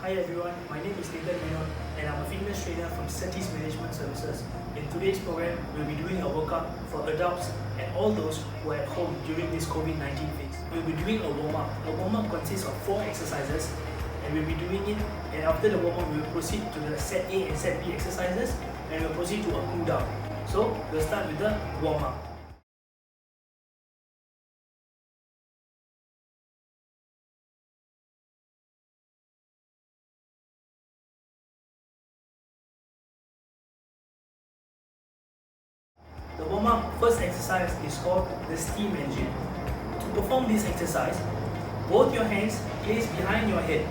Hi everyone, my name is Nathan Menon and I'm a fitness trainer from Certis Management Services. In today's program, we'll be doing a workout for adults and all those who are at home during this COVID-19 phase. We'll be doing a warm-up. A warm-up consists of 4 exercises and we'll be doing it, and after the warm-up, we'll proceed to the set A and set B exercises and we'll proceed to a cool down. So, we'll start with the warm-up. The warm-up first exercise is called the steam engine. To perform this exercise, both your hands placed behind your head.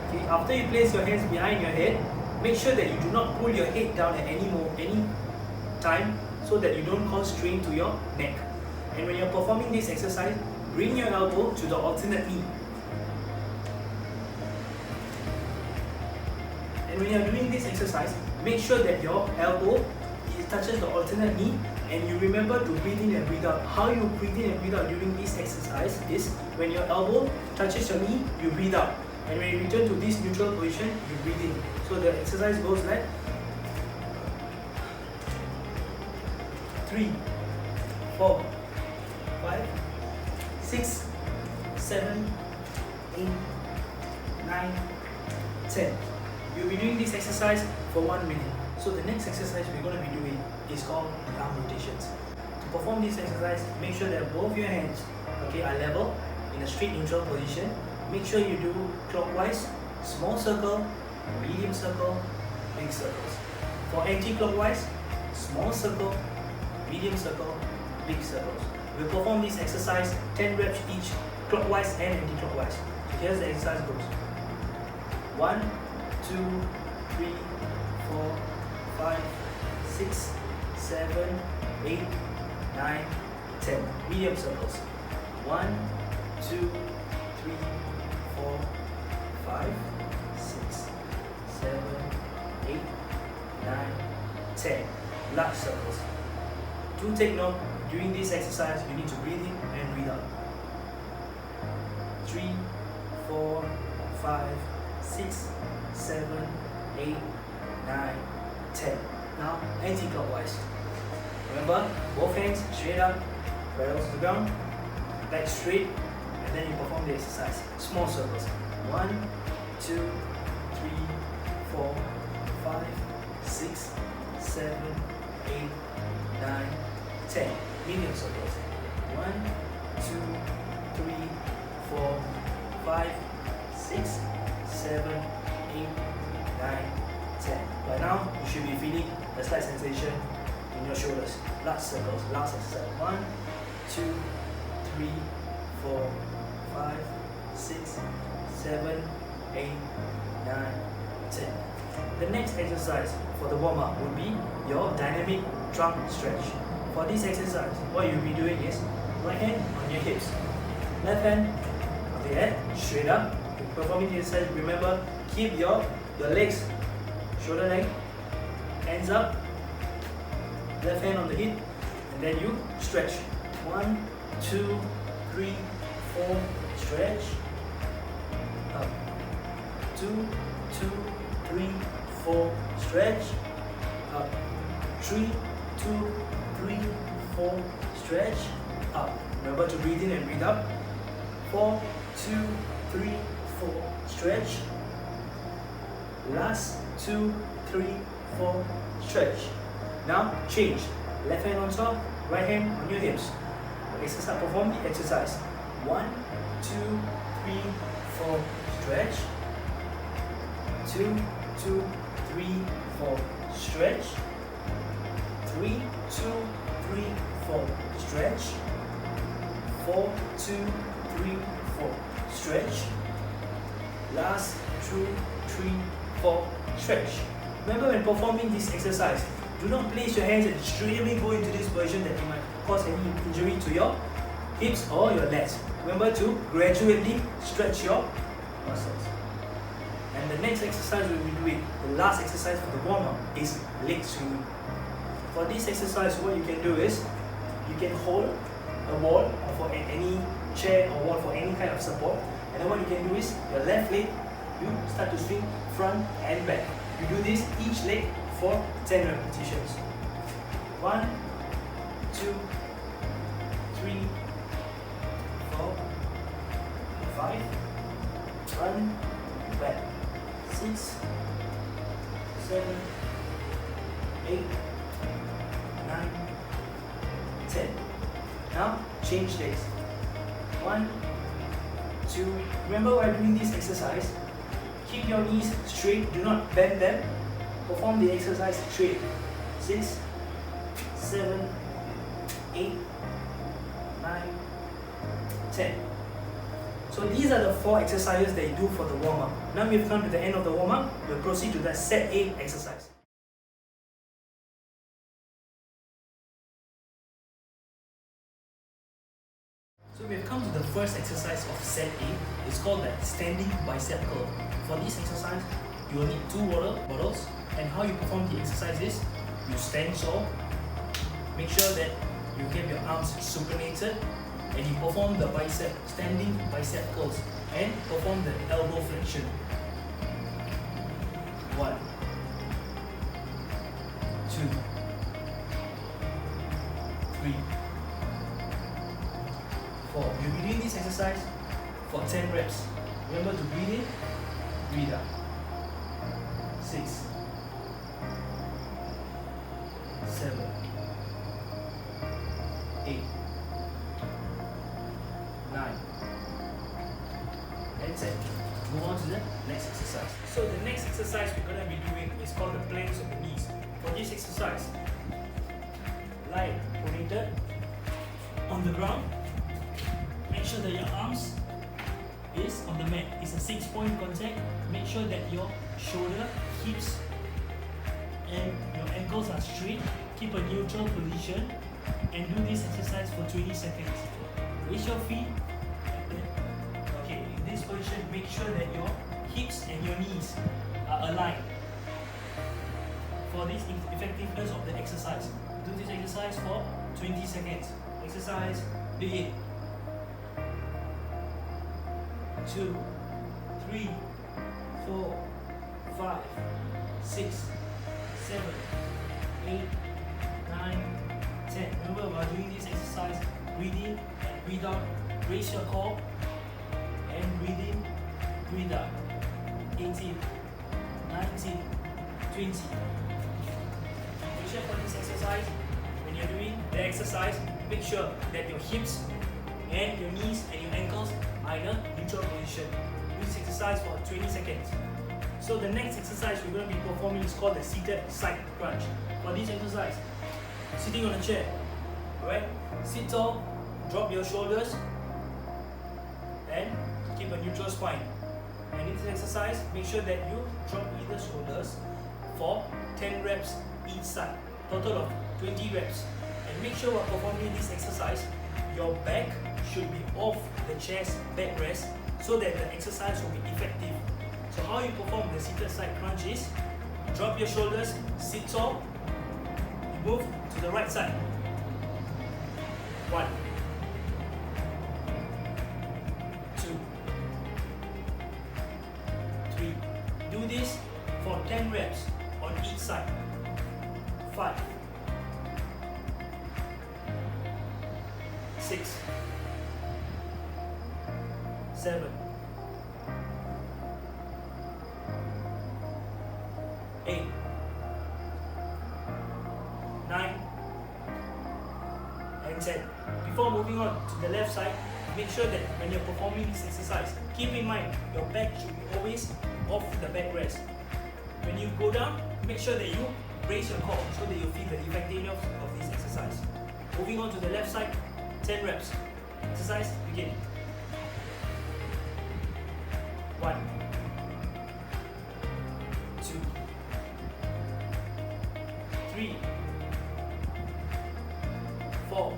Okay, after you place your hands behind your head, make sure that you do not pull your head down at any time so that you don't cause strain to your neck. And when you're performing this exercise, bring your elbow to the alternate knee. And when you're doing this exercise, make sure that your elbow touches the alternate knee, and you remember to breathe in and breathe out. How you breathe in and breathe out during this exercise is when your elbow touches your knee, you breathe out. And when you return to this neutral position, you breathe in. So the exercise goes like 3, 4, 5, 6, 7, 8, 9, 10. You'll be doing this exercise for 1 minute. So the next exercise we're going to be doing is called arm rotations. To perform this exercise, make sure that both your hands are level in a straight neutral position. Make sure you do clockwise, small circle, medium circle, big circles. For anti-clockwise, small circle, medium circle, big circles. We'll perform this exercise 10 reps each, clockwise and anti-clockwise. So here's the exercise goes. 1, 2, 3, 4, 5, 6, 7, 8, 9, 10. Medium circles. 1, 2, 3, 4, 5, 6, 7, 8, 9, 10. Large circles. Do take note, during this exercise, you need to breathe in and breathe out. 3, 4, 5, 6, 7, 8, 9, 10. Now, anti-clockwise. Remember, both hands straight up, parallel to the ground, back straight, and then you perform the exercise. Small circles. 1, 2, 3, 4, 5, 6, 7, 8, 9, 10. Medium circles. 1, 2, 3, 4, 5, 6, 7, 8, 9, 10. By now, you should be feeling a slight sensation in your shoulders. Large circles, last exercise. 1, 2, 3, 4, 5, 6, 7, 8, 9, 10. The next exercise for the warm-up would be your dynamic trunk stretch. For this exercise, what you'll be doing is right hand on your hips, left hand on the head, straight up. Performing the exercise, remember, keep your legs shoulder length, hands up, left hand on the hip, and then you stretch. 1, 2, 3, 4, stretch, up. 2, 2, 3, 4, stretch, up. 3, 2, 3, 4, stretch, up. Remember to breathe in and breathe out. 4, 2, 3, 4, stretch. Last 2, 3, 4, stretch. Now change. Left hand on top, right hand on your hips. Exercise. Perform the exercise. 1, 2, 3, 4, stretch. 2, 2, 3, 4, stretch. 3, 2, 3, 4, stretch. 4, 2, 3, 4, stretch. Last 2, 3, 4, stretch. Remember, when performing this exercise, do not place your hands and straight away go into this position that you might cause any injury to your hips or your legs. Remember to gradually stretch your muscles. And the next exercise we'll be doing, the last exercise for the warm-up, is leg swimming. For this exercise, what you can do is, you can hold a wall or for any chair or wall for any kind of support, and then what you can do is, your left leg you start to swing front and back. You do this each leg for 10 repetitions. 1, 2, 3, 4, 5, front, back, 6, 7, 8, 9, 10. Now change legs. 1, 2. Remember, while doing this exercise, keep your knees straight, do not bend them. Perform the exercise straight. 6, 7, 8, 9, 10. So these are the 4 exercises that you do for the warm-up. Now we've come to the end of the warm-up, we'll proceed to the set A exercise. So we've come to the first exercise of set A. It's called the standing bicep curl. For this exercise, you will need 2 water bottles, and how you perform the exercise is you stand tall, make sure that you keep your arms supinated, and you perform the standing bicep curls and perform the elbow flexion. 1, 2, 3, 4. You'll be doing this exercise for 10 reps. Remember to breathe in, breathe out. 6, 7, 8, 9, and 10. Move on to the next exercise. So the next exercise we're going to be doing is called the planks of the knees. For this exercise, lie pronated on the ground. Make sure that your arms is on the mat. It's a 6-point contact. Make sure that your shoulder, hips, and your ankles are straight. Keep a neutral position and do this exercise for 20 seconds. Raise your feet. Okay, in this position, make sure that your hips and your knees are aligned. For this effectiveness of the exercise, do this exercise for 20 seconds. Exercise, begin. 2, 3, 4, 5, 6, 7, 8, 9, 10. Remember, while doing this exercise, breathe in and breathe out. Raise your core and breathe in, breathe out. 18, 19, 20. Make sure for this exercise, when you're doing the exercise, make sure that your hips and your knees and your ankles are in a neutral position. Do this exercise for 20 seconds. So the next exercise we're going to be performing is called the seated side crunch. For this exercise, sitting on a chair, alright? Sit tall, drop your shoulders, and keep a neutral spine. And in this exercise, make sure that you drop either shoulders for 10 reps each side, total of 20 reps. And make sure while performing this exercise, your back should be off the chair's backrest so that the exercise will be effective. So how you perform the seated side crunch is, drop your shoulders, sit tall, you move to the right side. 1, 2, 3. Do this for 10 reps on each side. 5, 6, 7, 8, 9, and 10. Before moving on to the left side, make sure that when you're performing this exercise, keep in mind your back should be always off the backrest. When you go down, make sure that you raise your core so that you feel the effectiveness of this exercise. Moving on to the left side, 10 reps. Exercise, begin. 1, 2, 3, 4,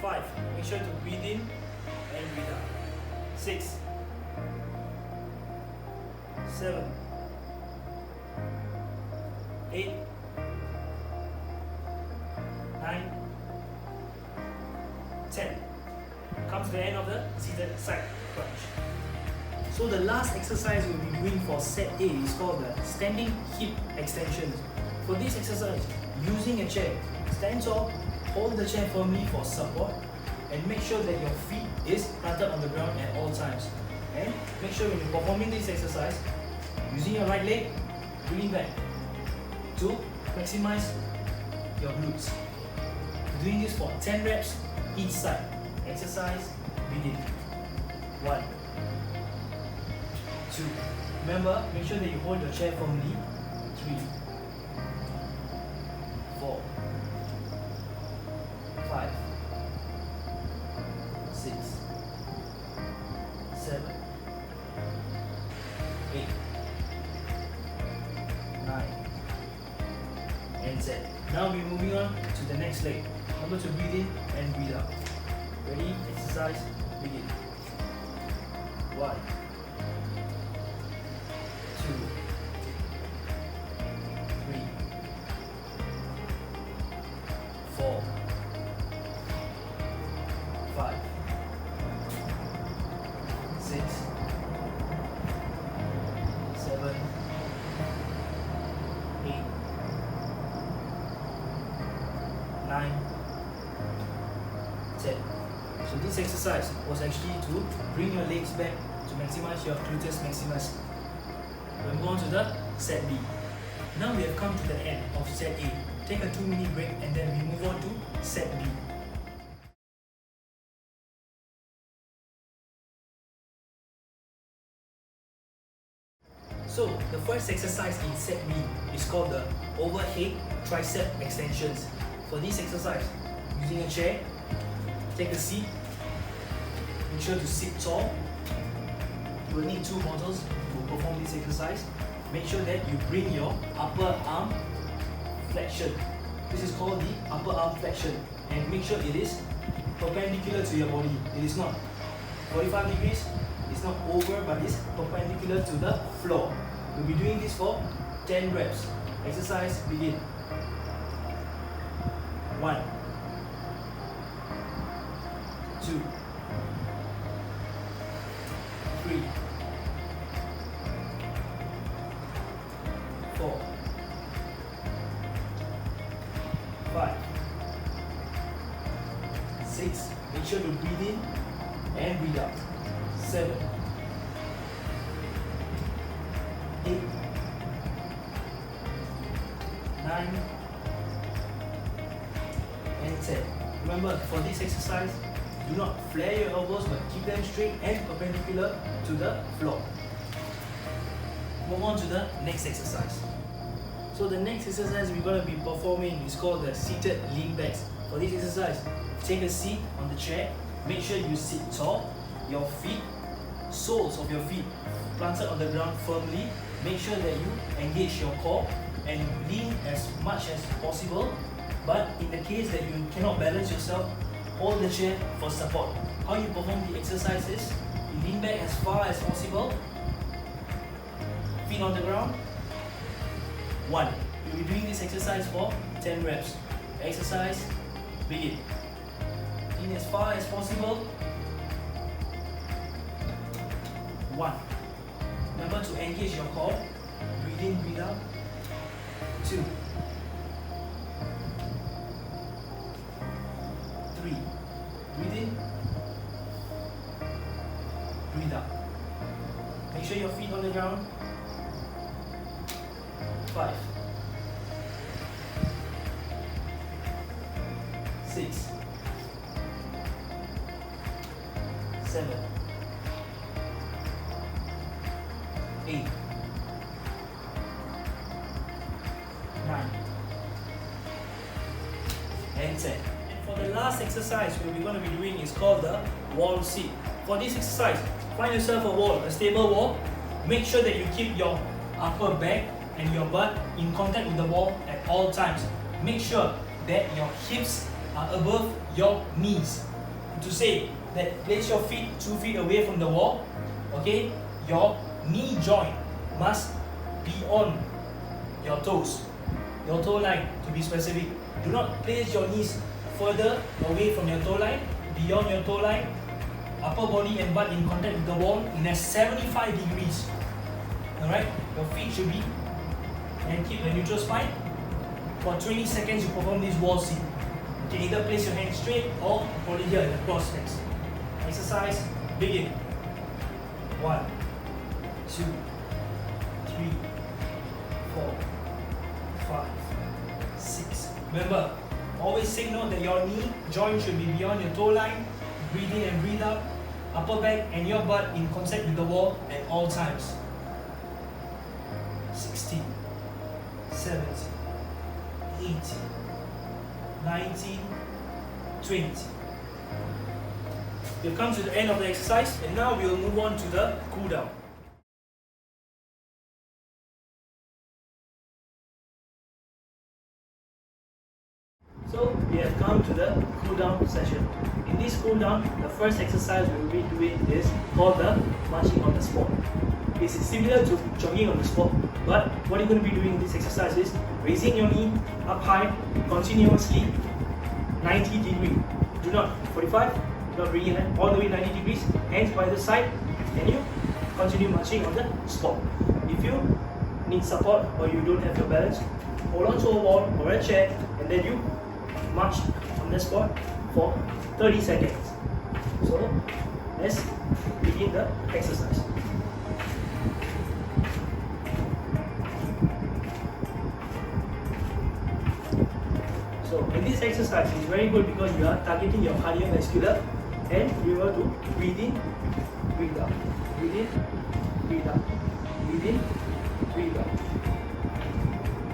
5. Make sure to breathe in and breathe out. 6, 7, 8, 9, 10. Comes the end of the seated side crunch. So the last exercise we'll be doing for set A is called the standing hip extensions. For this exercise, using a chair, stand tall, hold the chair firmly for support, and make sure that your feet is planted on the ground at all times. And make sure when you're performing this exercise, using your right leg, bringing back to maximize your glutes. Doing this for 10 reps each side. Exercise, begin. 1, 2. Remember, make sure that you hold your chair firmly. 3, 4, 5, 6, 7, 8, 9, and 10. Now we're moving on to the next leg. Remember to breathe in and breathe out. Ready? Exercise, begin. 1, 2, 3, 4, 5, 6, 7, 8, 9, 10. So this exercise was actually to bring your legs back to maximize your gluteus maximus. We'll move on to the set B. Now we have come to the end of set A. Take a 2-minute break and then we move on to set B. So the first exercise in set B is called the overhead tricep extensions. For this exercise, using a chair, take a seat, make sure to sit tall. You will need 2 bottles to perform this exercise. Make sure that you bring your upper arm flexion. This is called the upper arm flexion, and make sure it is perpendicular to your body. It is not 45 degrees, it's not over, but it's perpendicular to the floor. We'll be doing this for 10 reps. Exercise, begin. 1, 2, 3, 4, 5, 6. Make sure to breathe in and breathe out. 7, 8, 9, and 10. Remember, for this exercise, do not flare your elbows but keep them straight and perpendicular to the floor. Move on to the next exercise. So the next exercise we're going to be performing is called the seated lean backs. For this exercise, take a seat on the chair. Make sure you sit tall. Your feet, soles of your feet planted on the ground firmly. Make sure that you engage your core and lean as much as possible. But in the case that you cannot balance yourself, hold the chair for support. How you perform the exercise is, you lean back as far as possible, feet on the ground. 1. You'll be doing this exercise for 10 reps. Exercise, begin. In as far as possible. 1. Remember to engage your core. Breathe in, breathe out. 2. 3. Breathe in. Breathe out. Make sure your feet on the ground. 5. 6. 7. 8. 9. And 10. And for the last exercise we're going to be doing is called the wall sit. For this exercise, find yourself a wall, a stable wall. Make sure that you keep your upper back and your butt in contact with the wall at all times. Make sure that your hips are above your knees. To say that place your feet 2 feet away from the wall, okay? Your knee joint must be on your toes, your toe line to be specific. Do not place your knees further away from your toe line, beyond your toe line, upper body and butt in contact with the wall in a 75 degrees. Alright, your feet should be, and keep a neutral spine. For 20 seconds you perform this wall sit. You can either place your hands straight or hold it here in the cross legs. Exercise, begin. 1, 2, 3, 4, 5, 6. Remember, always signal that your knee joint should be beyond your toe line. Breathe in and breathe out. Upper back and your butt in contact with the wall at all times. 16, 17, 18, 19, 20. We've come to the end of the exercise, and now we'll move on to the cool down. So we have come to the cool down session. In this cool down, the first exercise we will be doing is called the marching on the spot. It's similar to jogging on the spot, but what you're going to be doing in this exercise is raising your knee up high continuously 90 degrees. Do not 45, do not bring it all the way 90 degrees, hands by the side, and you continue marching on the spot. If you need support or you don't have your balance, hold on to a wall or a chair, and then you march on the spot for 30 seconds. So let's begin the exercise. So in this exercise, it's very good because you are targeting your cardiovascular, and you are to breathe in, breathe out, breathe in, breathe out, breathe in, breathe out.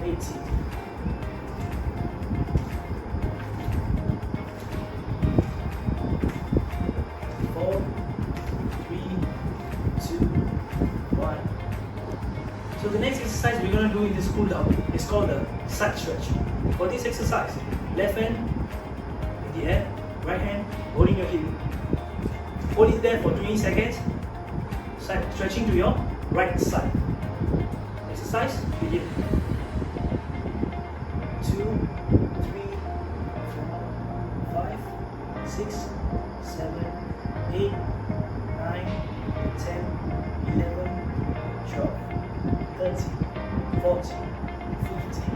18. 4, 3, 2, 1. So the next exercise we're going to do in this cool down is called the side stretch. For this exercise, left hand in the air, right hand holding your hip. Hold it there for 20 seconds, stretching to your right side. Exercise, begin. 2, 3, 4, 5, 6, 7, 8, 9, 10, 11, 12, 13, 14, 15,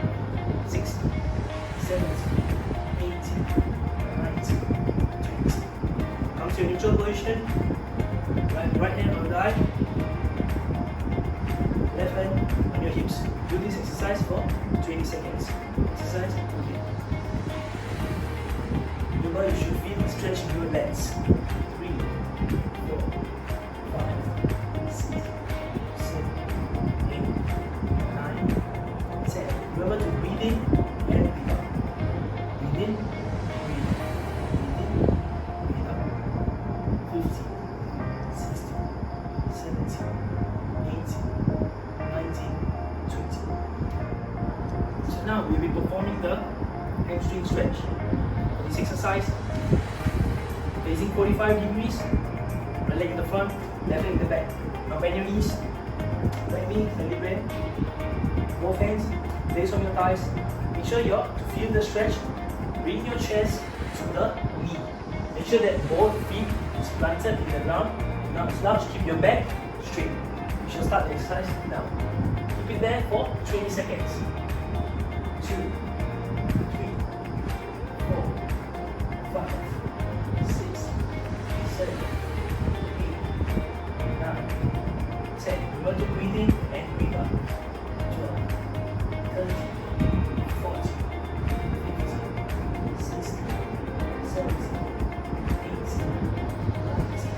16, 17, 18, 19, 20. Come to your neutral position. Right hand on the thigh. Left hand on your hips. Do this exercise for 20 seconds. Exercise, begin. Remember, you should feel the stretch in your legs. 3, 4, 5, 6, 7, 8, 9, 10. Remember to breathe in and breathe out. Breathe in, breathe out. Breathe in, breathe out. 15, 16, 17, 18, 19, 20. So now we'll be performing the hamstring stretch. For this exercise, facing 45 degrees, right leg in the front, left leg in the back. Now bend your knees, right knee, belly bend. Both hands, place on your thighs. Make sure you feel the stretch. Bring your chest to the knee. Make sure that both feet is planted in the ground. Now slouch, keep your back straight. We shall start the exercise now. Keep it there for 20 seconds. 2, 3, 4, 5, 6, 7, 8, 9, 10. Remember to breathe in and breathe out. 12, 13, 14, 15, 16, 17, 18, 19,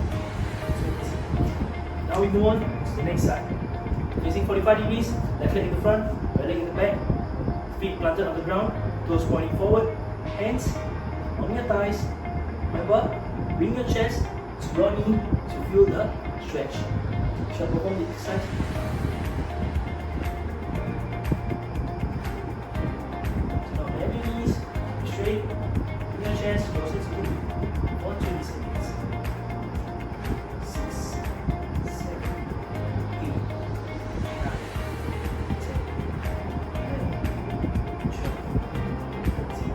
20. Now we move on to the next side. Facing 45 degrees, left leg in the front, right leg in the back. Feet planted on the ground, toes pointing forward, hands on your thighs. Remember, bring your chest to your knee to feel the stretch. Shall we perform the exercise? So now bend your knees, straight, bring your chest closer to you for 20 seconds. 6, 7, 8, 9, 10, 11, 12, 13,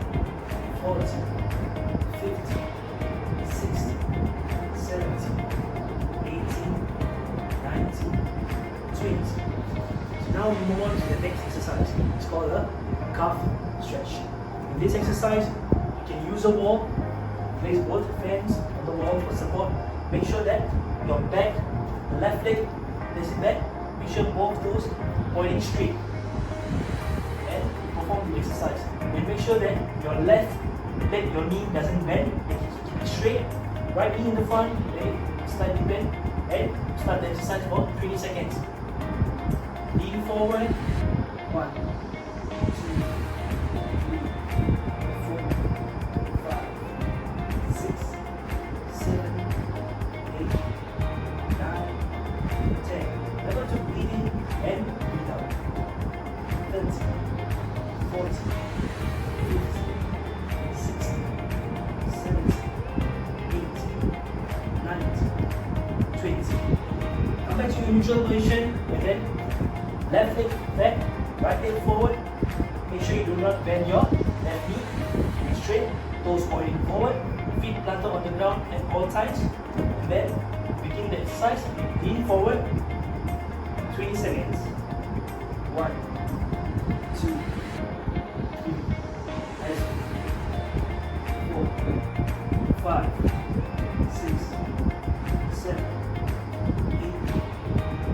14, 15, 16, 17, 20. So now we move on to the next exercise. It's called a calf stretch. In this exercise, you can use a wall, place both hands on the wall for support. Make sure that your back, the left leg, place it back. Make sure both toes pointing straight. And perform the exercise. And make sure that your left leg, your knee doesn't bend. Keep it straight. Right knee in the front, leg slightly bend. And start the exercise for 20 seconds. Lean forward. 1, 2, 3, 4, 5, 6, 7, 8, 9, 10. Remember to breathe in and breathe out. 30, 40, 50, 60, 70, 80, 90, 20. Come back to your neutral position and then left leg back, right leg forward. Make sure you do not bend your left knee. Keep it straight, toes pointing forward, feet planted on the ground at all times. And then begin the exercise. Lean forward. 20 seconds. 1, 2, 3, 4, 5, 6, 7, 8,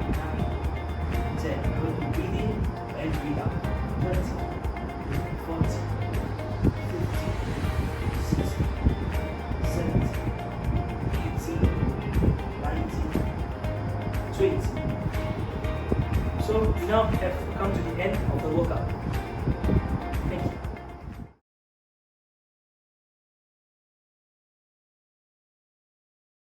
9, 10. Going to breathe in and breathe out. 30, 40, 50, 60, 70, 80, 90, 20. So we now have come to the end of the workout.